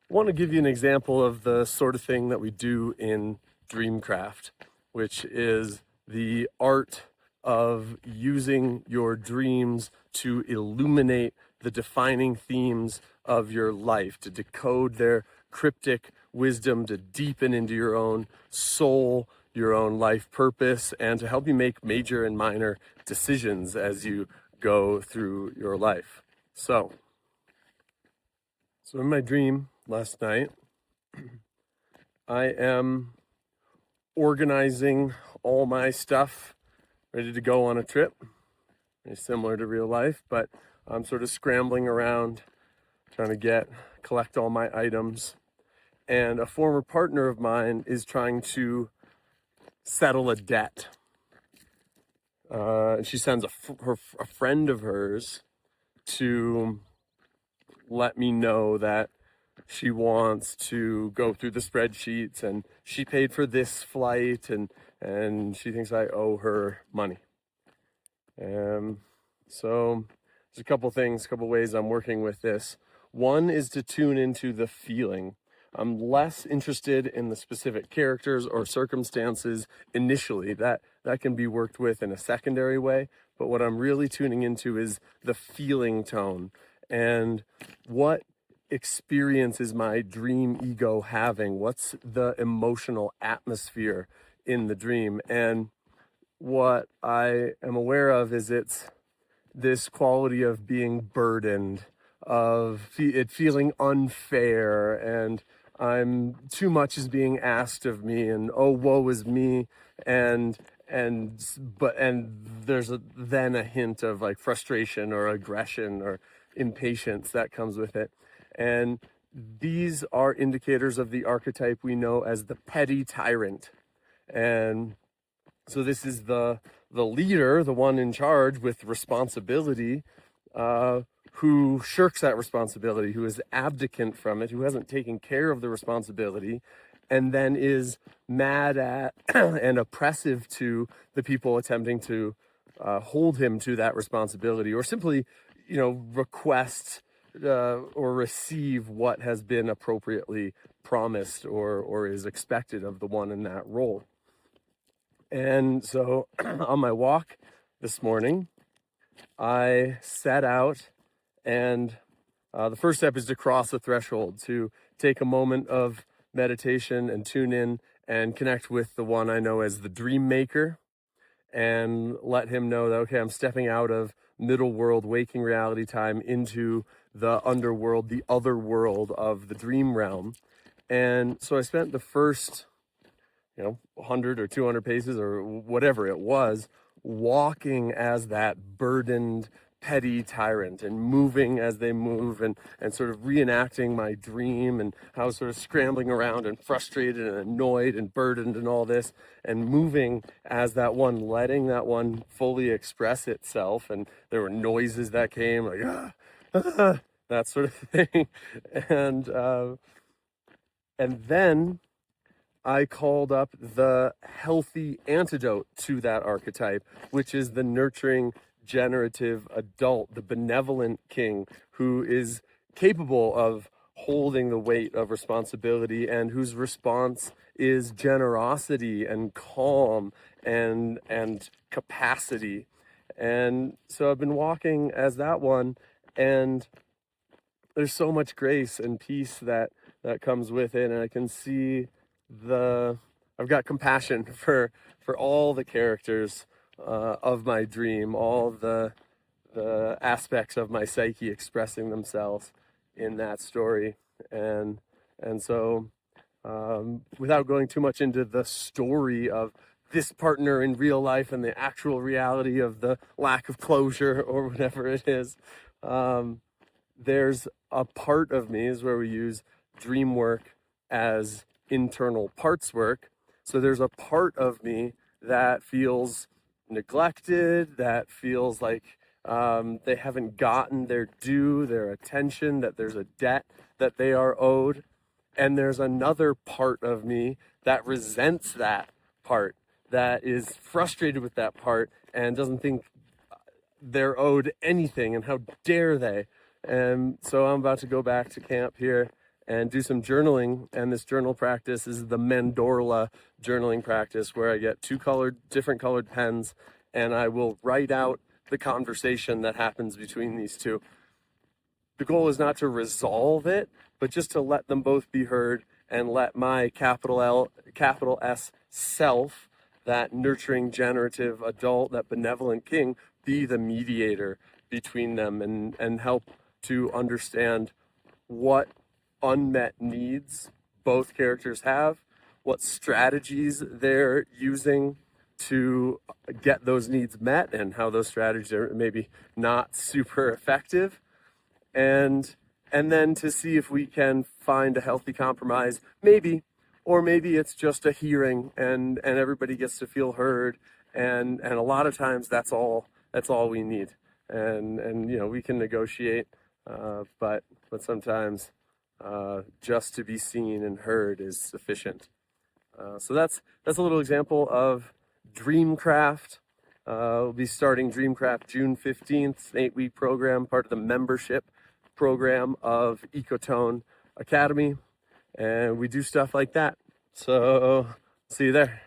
I want to give you an example of the sort of thing that we do in Dreamcraft, which is the art of using your dreams to illuminate the defining themes of your life, to decode their cryptic wisdom, to deepen into your own soul, your own life purpose, and to help you make major and minor decisions as you go through your life. So in my dream last night, I am organizing all my stuff, ready to go on a trip. Very similar to real life, but I'm sort of scrambling around, trying to collect all my items. And a former partner of mine is trying to settle a debt. She sends a friend of hers to let me know that she wants to go through the spreadsheets, and she paid for this flight, and she thinks I owe her money. So there's a couple ways I'm working with this. One is to tune into the feeling. I'm less interested in the specific characters or circumstances initially. That can be worked with in a secondary way. But what I'm really tuning into is the feeling tone, and what experience is my dream ego having? What's the emotional atmosphere in the dream? And what I am aware of is it's this quality of being burdened, of it feeling unfair, and too much is being asked of me, and oh, woe is me, and there's then a hint of like frustration or aggression or impatience that comes with it. And these are indicators of the archetype we know as the petty tyrant. And so this is the leader, the one in charge with responsibility, who shirks that responsibility, who is abdicant from it, who hasn't taken care of the responsibility, and then is mad at and oppressive to the people attempting to hold him to that responsibility, or simply, request or receive what has been appropriately promised or is expected of the one in that role. And so on my walk this morning, I set out, and the first step is to cross the threshold, to take a moment of meditation and tune in and connect with the one I know as the dream maker, and let him know that, okay, I'm stepping out of middle world waking reality time into the underworld, the other world of the dream realm. And so I spent the first 100 or 200 paces or whatever it was, walking as that burdened, petty tyrant, and moving as they move, and sort of reenacting my dream, and how I was sort of scrambling around and frustrated and annoyed and burdened and all this, and moving as that one, letting that one fully express itself. And there were noises that came, like, that sort of thing. And then I called up the healthy antidote to that archetype, which is the nurturing, generative adult, the benevolent king, who is capable of holding the weight of responsibility, and whose response is generosity and calm and capacity. And so I've been walking as that one, and there's so much grace and peace that comes with it, and I can see I've got compassion for all the characters of my dream, all the aspects of my psyche expressing themselves in that story. And so without going too much into the story of this partner in real life and the actual reality of the lack of closure or whatever it is, there's a part of me, is where we use dream work as internal parts work. So there's a part of me that feels neglected, that feels like they haven't gotten their due, their attention, that there's a debt that they are owed. And there's another part of me that resents that part, that is frustrated with that part and doesn't think they're owed anything, and how dare they. And so I'm about to go back to camp here and do some journaling. And this journal practice is the mandorla journaling practice, where I get different colored pens, and I will write out the conversation that happens between these two. The goal is not to resolve it, but just to let them both be heard, and let my capital L, capital S self, that nurturing, generative adult, that benevolent king, be the mediator between them, and help to understand what unmet needs both characters have, what strategies they're using to get those needs met, and how those strategies are maybe not super effective, and then to see if we can find a healthy compromise, maybe, or maybe it's just a hearing, and everybody gets to feel heard, and a lot of times that's all we need, and you know, we can negotiate, but sometimes just to be seen and heard is sufficient. So that's a little example of Dreamcraft. We'll be starting Dreamcraft June 15th, an 8-week program, part of the membership program of Ecotone Academy, and we do stuff like that. So see you there.